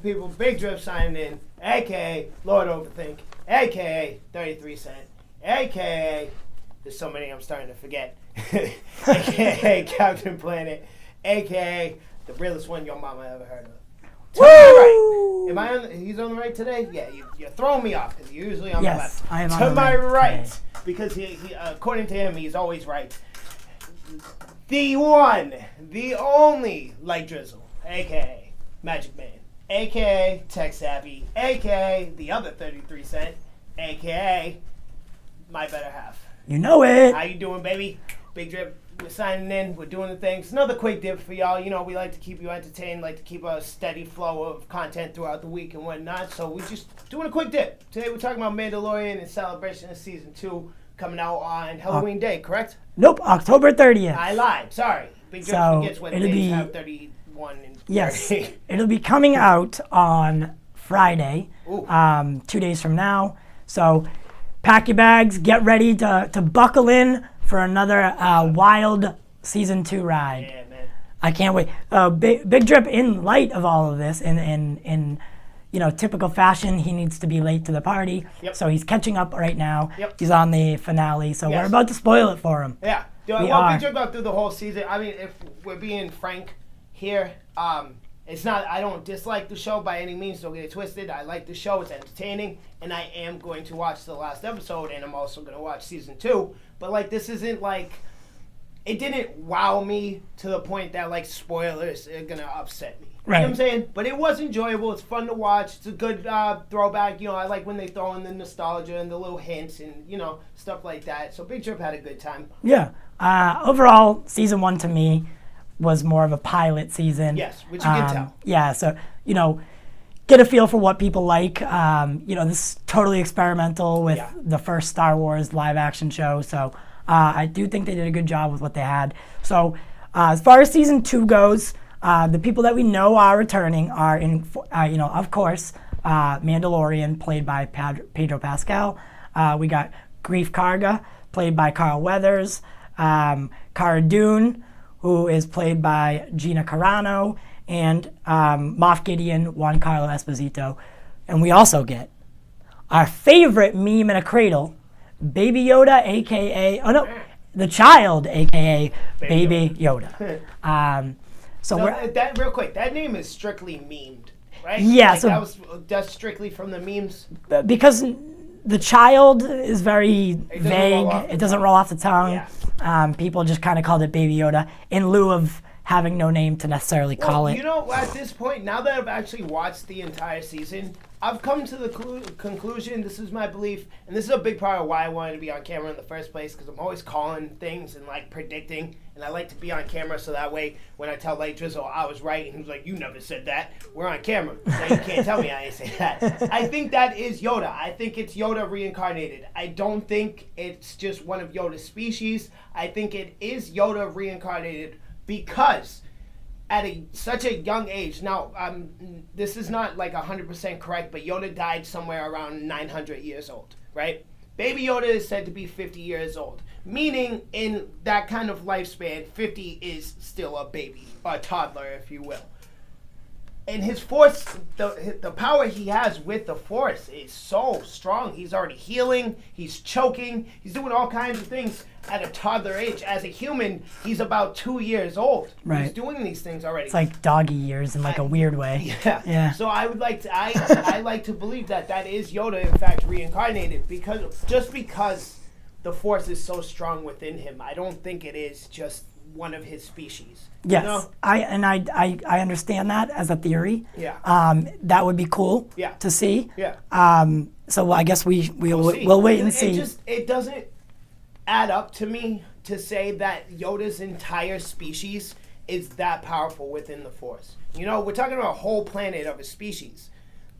beautiful people. Big Drip signing in, a.k.a. Lord Overthink, a.k.a. 33 Cent, a.k.a. There's so many I'm starting to forget, a.k.a. Captain Planet, a.k.a. the realest one your mama ever heard of. To my right. Am I on? He's on the right today? Yeah, you're throwing me off because you're usually on the left. I am to on the my right today. because he, according to him, he's always right. The one, the only Light Drizzle, a.k.a. Magic Man, a.k.a. Tech Savvy, a.k.a. the other 33 Cent, a.k.a. my better half. You know it. How you doing, baby? Big Drip, we're signing in. We're doing the things. Another quick dip for y'all. You know, we like to keep you entertained, like to keep a steady flow of content throughout the week and whatnot. So we're just doing a quick dip. Today we're talking about Mandalorian and celebration of Season 2 coming out on Halloween Day, correct? Nope, October 30th. I lied. Sorry. Big Drip forgets what days have 31 and 30. Yes, it'll be coming out on Friday, 2 days from now. So pack your bags, get ready to buckle in for another wild Season 2 ride. Yeah, man. I can't wait. Big Drip, in light of all of this, in typical fashion, he needs to be late to the party. Yep. So he's catching up right now. Yep. He's on the finale, so Yes. we're about to spoil it for him. Yeah. Big Drip got through the whole season. I mean, if we're being frank here, it's not, I don't dislike the show by any means, don't get it twisted. I like the show, it's entertaining, and I am going to watch the last episode, and I'm also going to watch Season 2. But, like, this isn't, like, it didn't wow me to the point that, like, spoilers are going to upset me. Right. You know what I'm saying? But it was enjoyable. It's fun to watch. It's a good throwback. You know, I like when they throw in the nostalgia and the little hints and, stuff like that. So Big Trip had a good time. Yeah. Overall, Season 1 to me was more of a pilot season. Yes, which you can tell. Yeah, so, get a feel for what people like. This is totally experimental with the first Star Wars live action show. So I do think they did a good job with what they had. So as far as Season 2 goes, the people that we know are returning are, of course, Mandalorian, played by Pedro Pascal. We got Greef Karga, played by Carl Weathers. Cara Dune, who is played by Gina Carano, and Moff Gideon, Juan Carlo Esposito. And we also get our favorite meme in a cradle, Baby Yoda, a.k.a. the child, a.k.a. Baby Yoda. That real quick, that name is strictly memed, right? Yeah. Like that's strictly from the memes? Because the child is very vague. It doesn't roll off the tongue. Yeah. People just kind of called it Baby Yoda in lieu of having no name to necessarily call it. At this point, now that I've actually watched the entire season, I've come to the conclusion, this is my belief, and this is a big part of why I wanted to be on camera in the first place, because I'm always calling things and, like, predicting, and I like to be on camera so that way when I tell Light Drizzle I was right, and he's like, you never said that, we're on camera. Now you can't tell me I ain't say that. I think that is Yoda. I think it's Yoda Reincarnated. I don't think it's just one of Yoda's species. I think it is Yoda Reincarnated because at such a young age, now this is not like 100% correct, but Yoda died somewhere around 900 years old, right? Baby Yoda is said to be 50 years old, meaning in that kind of lifespan, 50 is still a baby, a toddler, if you will. And his force, the power he has with the force is so strong. He's already healing, he's choking, he's doing all kinds of things at a toddler age. As a human, he's about 2 years old. Right. He's doing these things already. It's like doggy years in like a weird way. Yeah. So I would like to, I like to believe that is Yoda, in fact, reincarnated, because the force is so strong within him. I don't think it is just one of his species. Yes, you know? I understand that as a theory. Yeah. That would be cool. Yeah. To see. Yeah. So I guess we'll wait and see. It doesn't add up to me to say that Yoda's entire species is that powerful within the Force. You know, we're talking about a whole planet of a species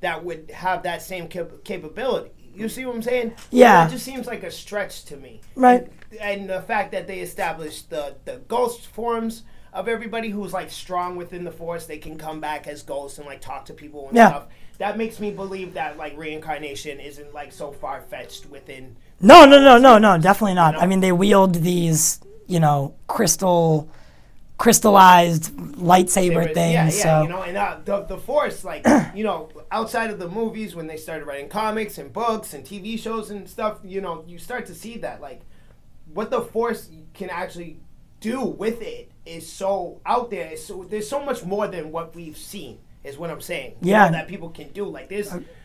that would have that same capability. You see what I'm saying? Yeah. It just seems like a stretch to me. Right. And the fact that they established the ghost forms of everybody who's like strong within the Force, they can come back as ghosts and like talk to people and stuff. That makes me believe that like reincarnation isn't like so far fetched within. No, definitely not. You know? I mean, they wield these, crystal crystallized lightsaber things. Yeah, so. you know, and the Force, like, you know, outside of the movies, when they started writing comics and books and TV shows and stuff, you know, you start to see that, like, what the Force can actually do with it is so out there. There's so much more than what we've seen, is what I'm saying. Yeah. You know, that people can do. Like,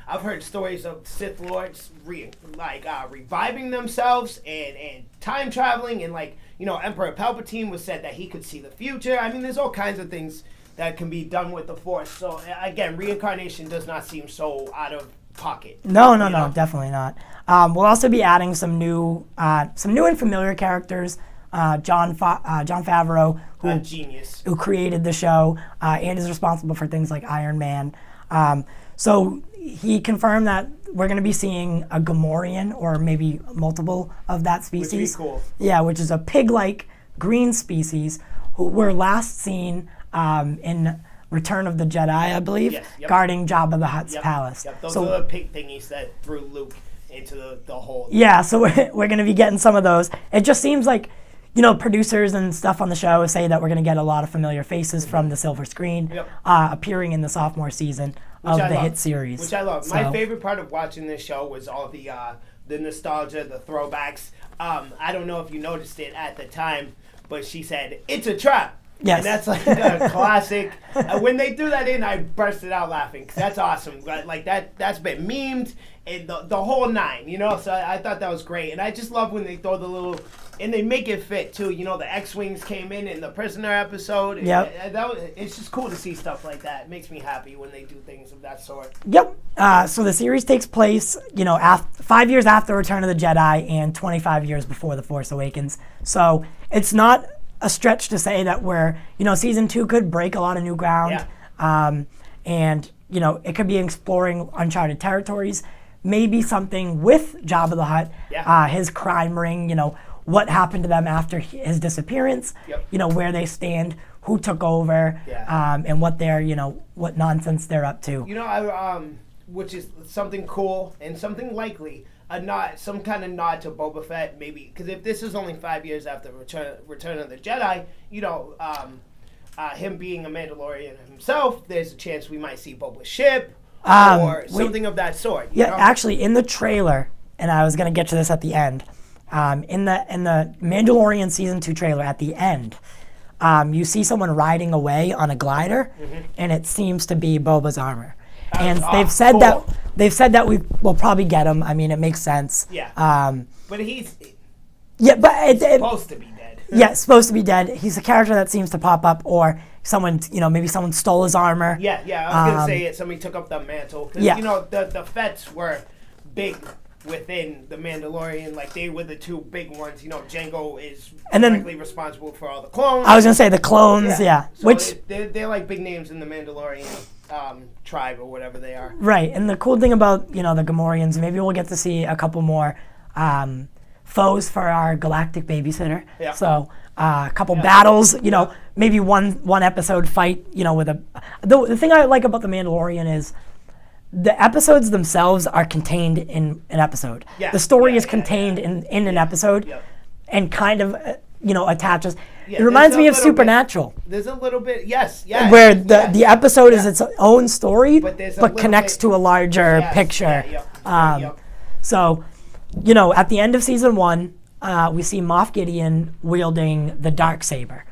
I've heard stories of Sith Lords reviving themselves and time traveling, and, like, you know, Emperor Palpatine was said that he could see the future. I mean, there's all kinds of things that can be done with the Force. So again, reincarnation does not seem so out of pocket. No, definitely not. We'll also be adding some new and familiar characters. John Favreau, who created the show and is responsible for things like Iron Man. So he confirmed that we're going to be seeing a Gamorrean, or maybe multiple of that species. Which would be cool. Yeah, which is a pig-like green species who were last seen in Return of the Jedi, I believe, guarding Jabba the Hutt's palace. Yep. Those are the pig thingies that threw Luke into the hole. Yeah, so we're going to be getting some of those. It just seems like, you know, producers and stuff on the show say that we're going to get a lot of familiar faces from the silver screen appearing in the sophomore season of the hit series. Which I love. So. My favorite part of watching this show was all the nostalgia, the throwbacks. I don't know if you noticed it at the time, but she said, "It's a trap." Yes. And that's like a classic. When they threw that in, I bursted out laughing, because that's awesome. Like, that's been memed and the whole nine, you know? So I thought that was great. And I just love when they throw the little, and they make it fit too. You know, the X-Wings came in the Prisoner episode. Yep. It's just cool to see stuff like that. It makes me happy when they do things of that sort. Yep. So the series takes place, you know, 5 years after Return of the Jedi and 25 years before The Force Awakens. So it's not a stretch to say that season 2 could break a lot of new ground. And, you know, it could be exploring uncharted territories. Maybe something with Jabba the Hutt, his crime ring, you know, what happened to them after his disappearance, you know, where they stand, who took over, and what what nonsense they're up to. You know, which is something cool and something likely. Some kind of nod to Boba Fett, maybe, because if this is only 5 years after Return of the Jedi, you know, him being a Mandalorian himself, there's a chance we might see Boba's ship or something of that sort. You know? Actually, in the trailer, and I was going to get to this at the end, in the Mandalorian Season 2 trailer, at the end, you see someone riding away on a glider, and it seems to be Boba's armor. And they've said that we'll probably get him. I mean, it makes sense. Yeah. But he's supposed to be dead. Yeah, supposed to be dead. He's a character that seems to pop up, or someone, you know, maybe someone stole his armor. Yeah. I was gonna say it. Somebody took up the mantle. Cause, you know, the Fets were big within the Mandalorian. Like, they were the two big ones. You know, Jango is directly responsible for all the clones. I was gonna say the clones. Yeah. So which they're like big names in the Mandalorian tribe or whatever they are. Right, and the cool thing about, you know, the Gamorreans, maybe we'll get to see a couple more foes for our galactic babysitter. Yeah. So a couple battles, you know, maybe one episode fight, you know, with the thing I like about the Mandalorian is the episodes themselves are contained in an episode. Yeah. The story is contained in an episode, and kind of, you know, attaches. Yeah, it reminds me of Supernatural. There's a little bit, where the episode is its own story, but connects to a larger picture. So, you know, at the end of season 1, we see Moff Gideon wielding the Darksaber,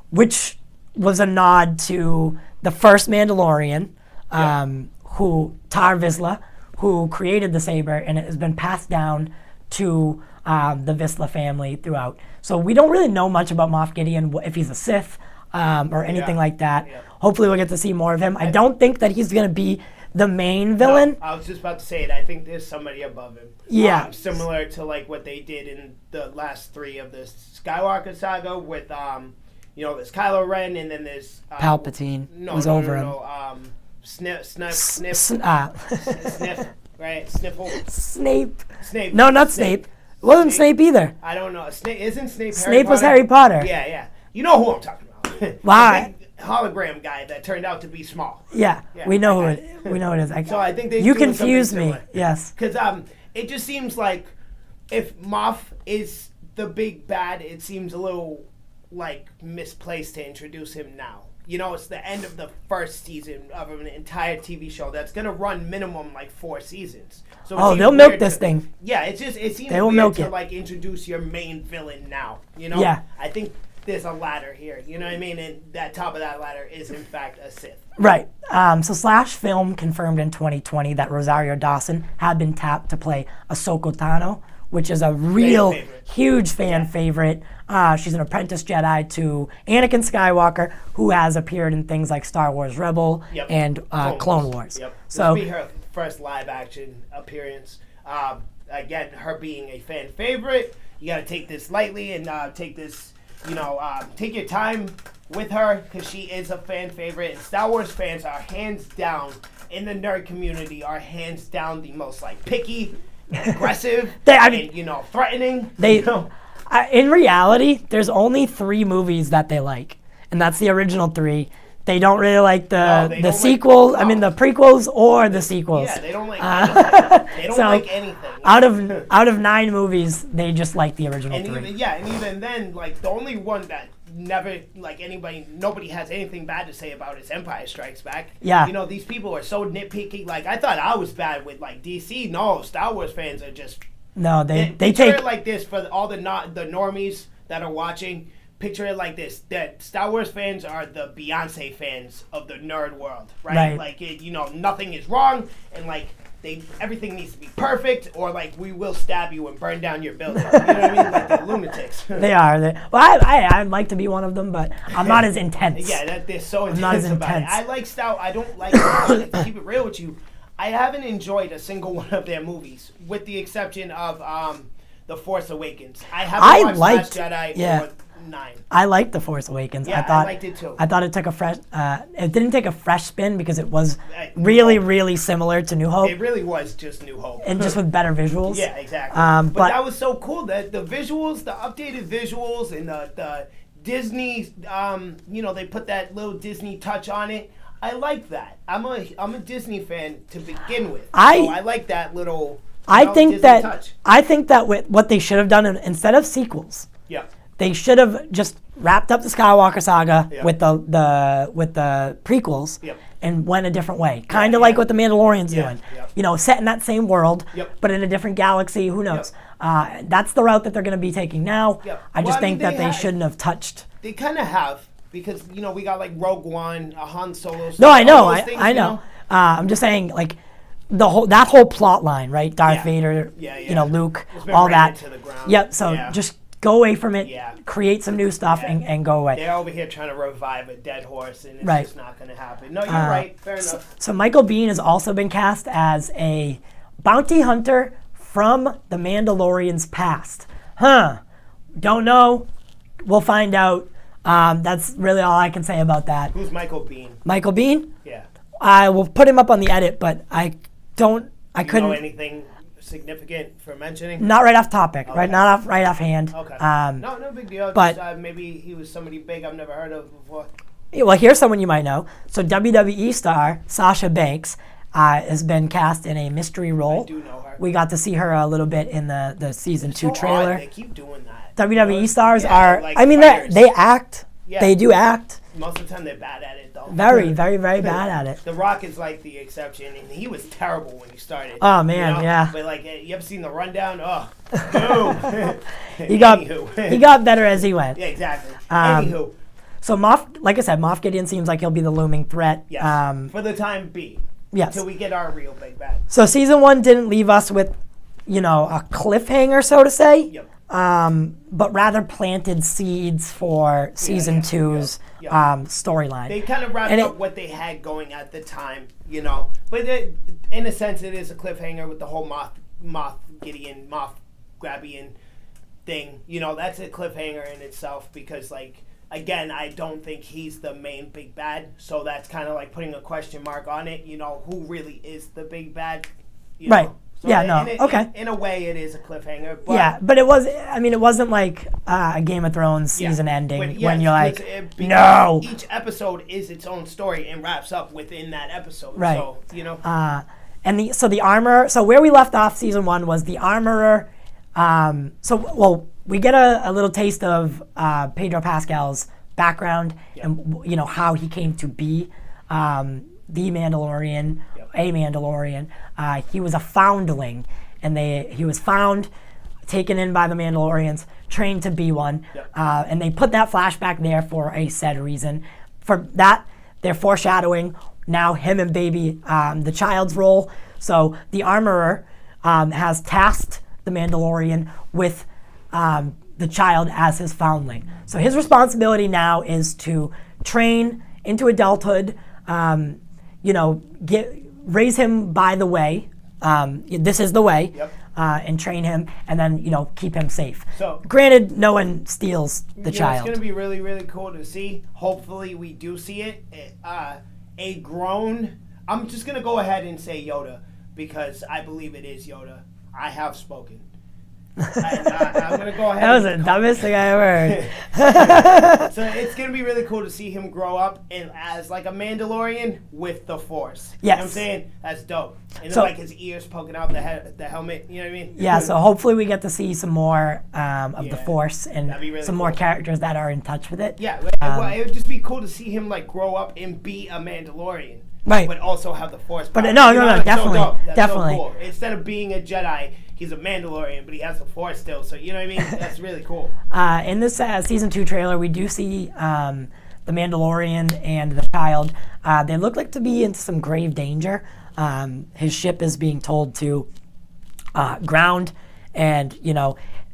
which was a nod to the first Mandalorian, Tar Vizsla, who created the saber, and it has been passed down to the Vizsla family throughout. So we don't really know much about Moff Gideon, if he's a Sith or anything like that. Yeah. Hopefully we'll get to see more of him. I don't think that he's going to be the main villain. No, I was just about to say it. I think there's somebody above him. Yeah. Similar to like what they did in the last 3 of the Skywalker saga with, you know, there's Kylo Ren, and then there's... Palpatine was over him. Sniff, right? Sniffle. Snape. No, not Snape. It wasn't Snape either. I don't know. Isn't Snape Harry Potter? Was Harry Potter. Yeah. You know who I'm talking about. Wow. Hologram guy that turned out to be small. Yeah. We know who it is. So I think you confuse me. Yes. Because it just seems like if Moff is the big bad, it seems a little like misplaced to introduce him now. It's the end of the first season of an entire TV show that's gonna run minimum like 4 seasons. So they'll milk this thing. Yeah, it seems they will weird milk to it. like introduce your main villain now. Yeah. I think there's a ladder here. You know what I mean? And that top of that ladder is in fact a Sith. Right. So Slash Film confirmed in 2020 that Rosario Dawson had been tapped to play Ahsoka Tano, which is a real huge fan favorite. She's an apprentice Jedi to Anakin Skywalker, who has appeared in things like Star Wars Rebel and Clone Wars. Yep. So this will be her first live action appearance. Again, her being a fan favorite, you got to take this lightly and take this, take your time with her because she is a fan favorite. And Star Wars fans are hands down in the nerd community are hands down the most like picky, aggressive, and threatening. In reality, there's only 3 movies that they like, and that's the original 3. They don't really like the sequels. The prequels or the sequels. Yeah, they don't like anything. They don't like anything. Out of 9 movies, they just like the original 3. And even then, like the only one that never like nobody has anything bad to say about is Empire Strikes Back. Yeah. These people are so nitpicky. Like I thought I was bad with like DC. No, Star Wars fans are just. No, they picture take it like this for all the normies that are watching. Picture it like this: that Star Wars fans are the Beyonce fans of the nerd world, right? Like nothing is wrong, and like everything needs to be perfect, or like we will stab you and burn down your building. You know what I mean? Like the lunatics. They are. Well, I'd like to be one of them, but I'm not as intense. Yeah, they're so intense. I'm not as about intense. it. I like Star. I don't like. To keep it real with you, I haven't enjoyed a single one of their movies, with the exception of The Force Awakens. I haven't watched Last Jedi or 9. I liked The Force Awakens. Yeah, I liked it too. I thought it took a fresh. It didn't take a fresh spin because it was really similar to New Hope. It really was just New Hope, and just with better visuals. Yeah, exactly. But that was so cool that the visuals, the updated visuals, and the Disney, they put that little Disney touch on it. I like that. I'm a Disney fan to begin with. So I like that little. I think Disney that touch. I think that what they should have done instead of sequels. Yeah. They should have just wrapped up the Skywalker saga with the prequels and went a different way. Kind of like what the Mandalorian's doing. Set in that same world, but in a different galaxy. Who knows? That's the route that they're going to be taking now. I just think that they shouldn't have touched. They kind of have. Because we got like Rogue One, a Han Solo. No, I know, I know. I'm just saying, like that whole plot line, right? Darth Vader, Luke, all that. To the ground. Yep. So just go away from it. Create some new stuff and go away. They're over here trying to revive a dead horse, and it's just not going to happen. No, you're right. Fair enough. So Michael Biehn has also been cast as a bounty hunter from the Mandalorian's past. Don't know. We'll find out. That's really all I can say about that. Who's Michael Biehn? Michael Biehn? Yeah. I will put him up on the edit, but I couldn't know anything significant for mentioning? Not right off topic, right? Not right off hand. Okay. No big deal. But just, maybe he was somebody big I've never heard of before. Well, here's someone you might know. So WWE star Sasha Banks has been cast in a mystery role. I do know her. We got to see her a little bit in the season 2 trailer. They keep doing that. WWE stars are. Like they act. Yeah. They do act. Most of the time they're bad at it, though. Very, very, very bad at it. The Rock is like the exception, and he was terrible when he started. Oh man, yeah. But like, you ever seen The Rundown? Oh, boom. he got better as he went. Yeah, exactly. Anywho. So like I said, Moff Gideon seems like he'll be the looming threat. Yes. For the time being. Yes. Until we get our real big bad. So season 1 didn't leave us with, a cliffhanger, so to say. Yep. But rather planted seeds for season 2's storyline. They kind of wrapped up what they had going at the time, But in a sense, it is a cliffhanger with the whole Moff Grabian thing. That's a cliffhanger in itself because, like, again, I don't think he's the main big bad. So that's kind of like putting a question mark on it. Who really is the big bad? Right. So okay. In a way, it is a cliffhanger. But but it wasn't like a Game of Thrones season ending when you're like, no. Each episode is its own story and wraps up within that episode. Right. So, the armor. So where we left off season 1 was the armorer. we get a little taste of Pedro Pascal's background and how he came to be the Mandalorian, a Mandalorian. He was a foundling, and he was found, taken in by the Mandalorians, trained to be one, and they put that flashback there for a said reason. For that, they're foreshadowing now him and baby, the child's role. So the armorer has tasked the Mandalorian with the child as his foundling. So his responsibility now is to train into adulthood, raise him by the way. This is the way. And train him, and then keep him safe. So, granted, no one steals the child. It's going to be really, really cool to see. Hopefully, we do see it. A grown. I'm just going to go ahead and say Yoda because I believe it is Yoda. I have spoken. I'm going to go ahead. That was the dumbest thing I ever heard. So it's going to be really cool to see him grow up as like a Mandalorian with the Force. Yes. You know what I'm saying? That's dope. And then like his ears poking out the helmet, you know what I mean? Yeah, so hopefully we get to see some more of the Force and really some more characters that are in touch with it. Yeah, it would just be cool to see him like grow up and be a Mandalorian. Right. But also have the Force power. But no, definitely. So That's definitely. So cool. Instead of being a Jedi, he's a Mandalorian, but he has the Force still. So you know what I mean? That's really cool. In this season 2 trailer, we do see the Mandalorian and the child. They look like to be in some grave danger. His ship is being told to ground, and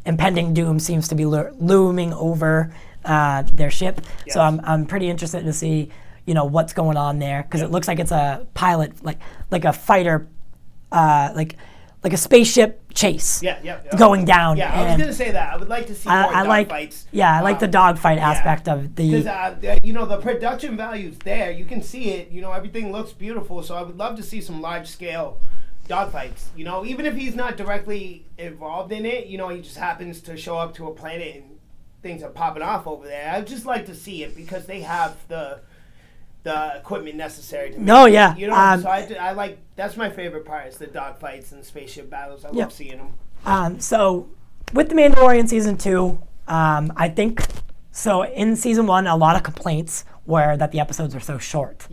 impending doom seems to be looming over their ship. Yes. So I'm pretty interested to see what's going on there, because it looks like it's a pilot, like a fighter, like a spaceship chase going down. Yeah, I was going to say that. I would like to see more dogfights. Yeah, I like the dogfight aspect of the... Because, the production value's there. You can see it. Everything looks beautiful. So I would love to see some large-scale dogfights. Even if he's not directly involved in it, he just happens to show up to a planet and things are popping off over there. I'd just like to see it because they have the equipment necessary to make it. So I like, that's my favorite part, is the dogfights and spaceship battles. I love seeing them. So with the Mandalorian season 2, I think, so in season 1, a lot of complaints were that the episodes were so short.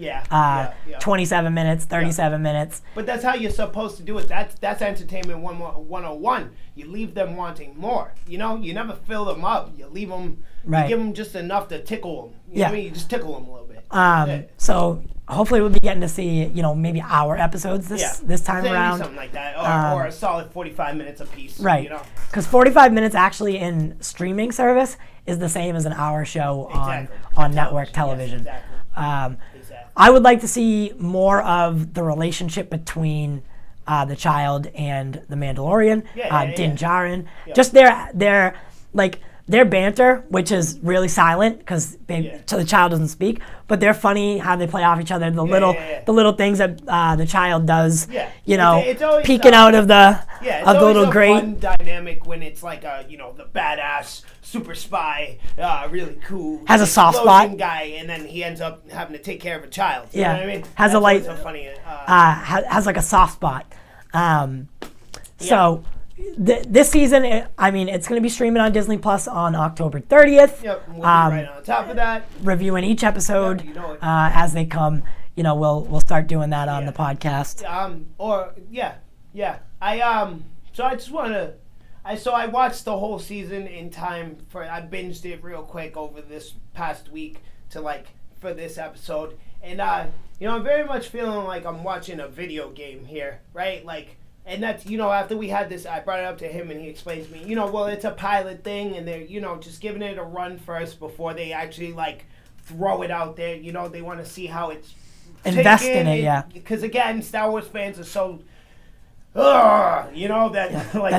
27 minutes, 37 minutes. But that's how you're supposed to do it. That's entertainment 101. You leave them wanting more. You never fill them up. You leave them, you give them just enough to tickle them. You know what I mean? You just tickle them a little bit. So hopefully we'll be getting to see, maybe hour episodes this time around. Something like that. Or a solid 45 minutes a piece. Right. Because 45 minutes actually in streaming service is the same as an hour show on network television. Yes, exactly. I would like to see more of the relationship between the child and the Mandalorian, Din Djarin. Just their banter, which is really silent because the child doesn't speak, but they're funny how they play off each other. The little things that the child does, it's always, peeking out of the little grate. Fun dynamic when it's like the badass super spy, really cool, has a soft spot guy, and then he ends up having to take care of a child. You know what I mean? Has funny. Has like a soft spot. So. This season, it's going to be streaming on Disney Plus on October 30th. Yep, we'll be right on top of that. Reviewing each episode as they come. We'll start doing that on the podcast. So I just want to. I watched the whole season in time I binged it real quick over this past week for this episode, and I'm very much feeling like I'm watching a video game here, right? And that's, after we had this, I brought it up to him and he explained to me, it's a pilot thing and they're, just giving it a run first before they actually, throw it out there. They want to see how it's invest in it, Because, again, Star Wars fans are so, they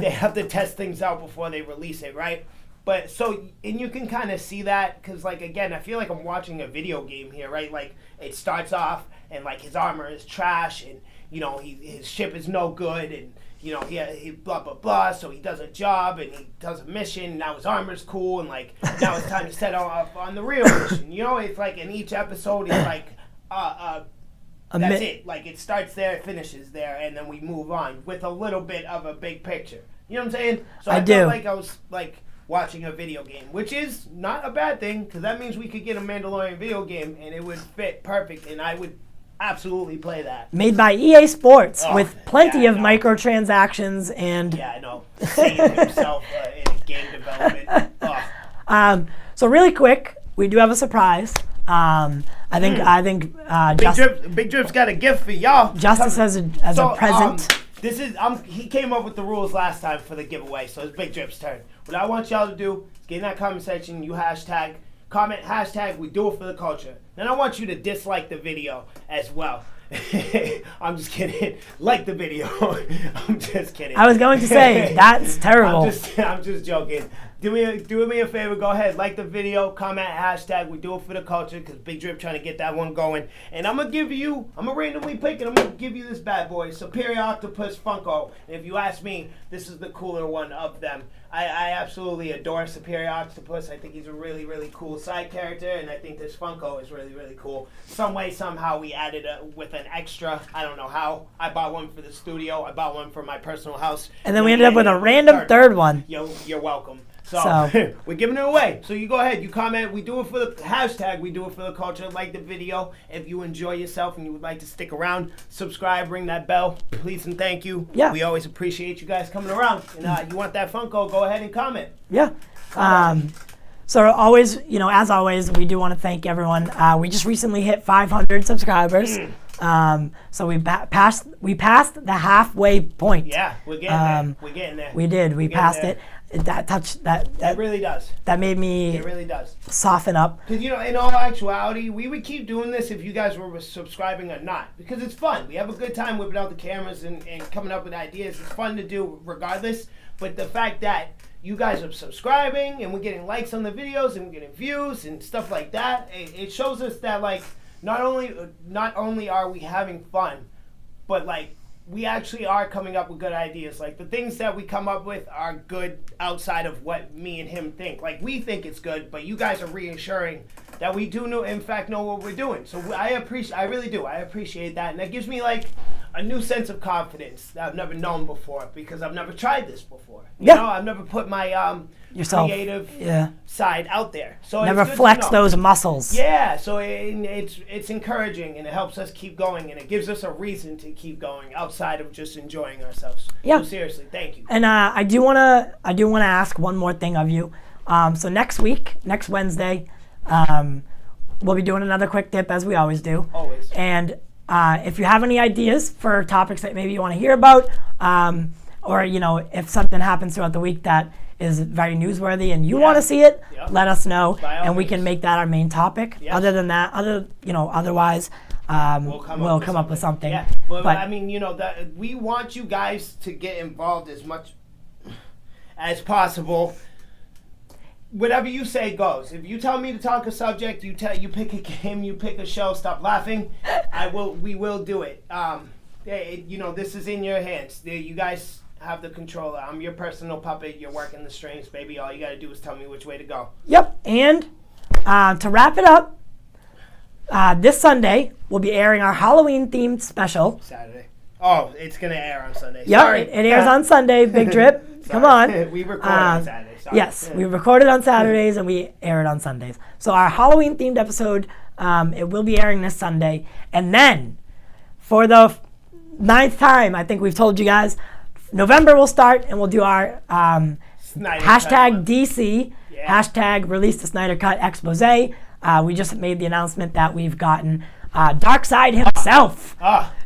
have to test things out before they release it, right? But, and you can kind of see that because, again, I feel like I'm watching a video game here, right? It starts off and, his armor is trash and, his ship is no good, and he blah blah blah. So he does a job and he does a mission. And now his armor's cool, and now it's time to set off on the real mission. It's in each episode, it's that's it. It starts there, it finishes there, and then we move on with a little bit of a big picture. You know what I'm saying? So I felt like I was watching a video game, which is not a bad thing because that means we could get a Mandalorian video game and it would fit perfect, and I would absolutely play that. Made by EA Sports with plenty of microtransactions and I know, seeing himself in game development. So really quick, we do have a surprise. I think Big Drip's got a gift for y'all. Justice as a present. This is he came up with the rules last time for the giveaway, so it's Big Drip's turn. What I want y'all to do is get in that comment section, you comment hashtag we do it for the culture. Then I want you to dislike the video as well. I'm just kidding. Like the video. I'm just kidding. I was going to say that's terrible. I'm just joking. Do me a favor. Go ahead, like the video, comment hashtag we do it for the culture, because Big Drip trying to get that one going. And I'm gonna randomly pick it. I'm gonna give you this bad boy, Superior Octopus Funko. And if you ask me, this is the cooler one of them. I absolutely adore Superior Octopus. I think he's a really, really cool side character, and I think this Funko is really, really cool. Some way, somehow, we added with an extra. I don't know how. I bought one for the studio. I bought one for my personal house. And then we ended up with a random third one. You're welcome. So we're giving it away. So you go ahead, you comment. We do it for the hashtag. We do it for the culture. Like the video. If you enjoy yourself and you would like to stick around, subscribe, ring that bell, please and thank you. Yeah. We always appreciate you guys coming around. And you want that Funko? Go ahead and comment. Yeah. So always, as always, we do want to thank everyone. We just recently hit 500 subscribers. So we passed the halfway point. Yeah, we're getting there. We're getting there. We did. We passed it. That really does. That made me. It really does. Soften up. Because in all actuality, we would keep doing this if you guys were subscribing or not, because it's fun. We have a good time whipping out the cameras and coming up with ideas. It's fun to do regardless. But the fact that you guys are subscribing and we're getting likes on the videos and we're getting views and stuff like that, it shows us that not only are we having fun, but we actually are coming up with good ideas. The things that we come up with are good outside of what me and him think. We think it's good, but you guys are reassuring that we do know what we're doing. So I really do. I appreciate that. And that gives me a new sense of confidence that I've never known before, because I've never tried this before. I've never put my creative side out there. So never flex those muscles. Yeah, so it's encouraging, and it helps us keep going, and it gives us a reason to keep going outside of just enjoying ourselves. Yeah. So seriously, thank you. And I do wanna ask one more thing of you. So next Wednesday, we'll be doing another quick dip as we always do. Always. And if you have any ideas for topics that maybe you want to hear about, or if something happens throughout the week that is very newsworthy and you want to see it, let us know, and we can make that our main topic. Yep. Other than that, otherwise, we'll come up with something. Yeah, but I mean, that we want you guys to get involved as much as possible. Whatever you say goes. If you tell me to talk a subject, you pick a game, you pick a show. Stop laughing. We will do it. This is in your hands. You guys have the controller. I'm your personal puppet. You're working the strings, baby. All you got to do is tell me which way to go. Yep. And to wrap it up, this Sunday we'll be airing our Halloween-themed special. Saturday. Oh, it's gonna air on Sunday. Yep, Sorry. It airs on Sunday. Big Drip. Come on. We record on Saturday. Sorry. Yes, we record it on Saturdays and we air it on Sundays. So our Halloween-themed episode, it will be airing this Sunday. And then, for the 9th time, I think we've told you guys, November will start and we'll do our hashtag DC, hashtag release the Snyder Cut expose. We just made the announcement that we've gotten Darkseid himself.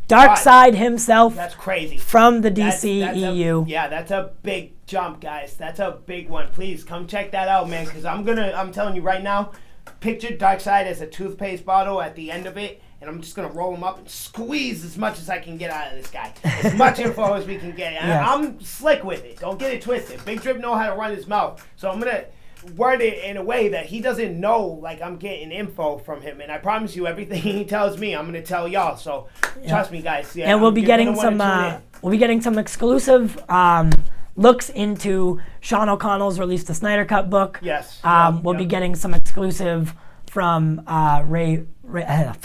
Darkseid himself. That's crazy. From the DC EU. That's a big jump, guys. That's a big one. Please come check that out, man, because I'm telling you right now, picture Darkseid as a toothpaste bottle at the end of it, and I'm just going to roll him up and squeeze as much as I can get out of this guy. As much info as we can get. Yes. I'm slick with it. Don't get it twisted. Big Drip know how to run his mouth. So I'm going to word it in a way that he doesn't know I'm getting info from him. And I promise you, everything he tells me, I'm going to tell y'all. So trust me, guys. Yeah, and we'll be getting some exclusive looks into Sean O'Connell's Release the Snyder Cut book. Yes. We'll be getting some exclusive from Ray I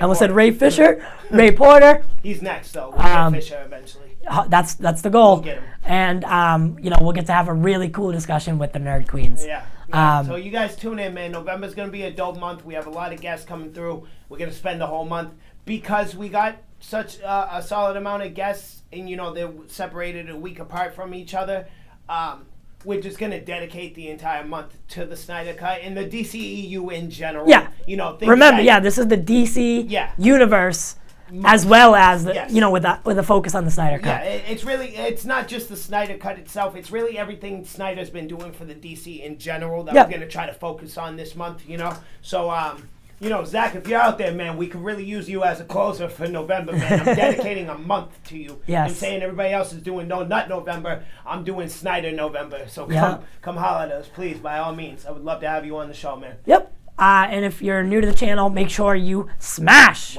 almost said Ray Fisher. Ray Porter. He's next, though. We'll get Fisher eventually. That's the goal. We'll get 'em. And we'll get to have a really cool discussion with the Nerd Queens. Yeah. So you guys tune in, man. November's going to be a dope month. We have a lot of guests coming through. We're going to spend the whole month because we got such a solid amount of guests, and they're separated a week apart from each other. We're just going to dedicate the entire month to the Snyder Cut and the DCEU in general. Yeah. Remember, that, this is the DC Yeah. universe, as well as the, Yes. with a focus on the Snyder Cut. Yeah, it's not just the Snyder Cut itself. It's really everything Snyder's been doing for the DC in general that we're going to try to focus on this month, So, Zach, if you're out there, man, we could really use you as a closer for November, man. I'm dedicating a month to you. Yes. And saying everybody else is doing Nut November, I'm doing Snyder November. So come holler at us, please, by all means. I would love to have you on the show, man. Yep. And if you're new to the channel, make sure you smash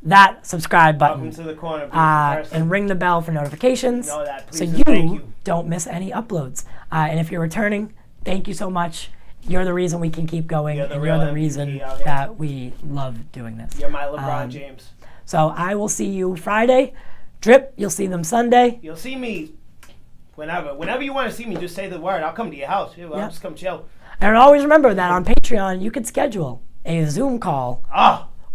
that subscribe button. Welcome to the corner, and ring the bell for notifications Know that, please, so and you thank you. don't miss any uploads. And if you're returning, thank you so much. You're the reason we can keep going, and you're the reason that we love doing this. You're my LeBron James. So I will see you Friday. Drip, you'll see them Sunday. You'll see me whenever. Whenever you want to see me, just say the word. I'll come to your house. I'll just come chill. And always remember that on Patreon, you could schedule a Zoom call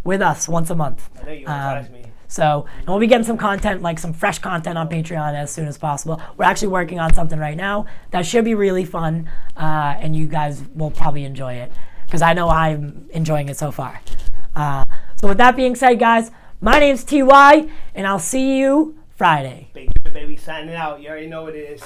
with us once a month. I know you advise me. So, and we'll be getting some content, like some fresh content on Patreon as soon as possible. We're actually working on something right now that should be really fun, and you guys will probably enjoy it, because I know I'm enjoying it so far. So with that being said, guys, my name's TY, and I'll see you Friday. Baby signing out. You already know what it is.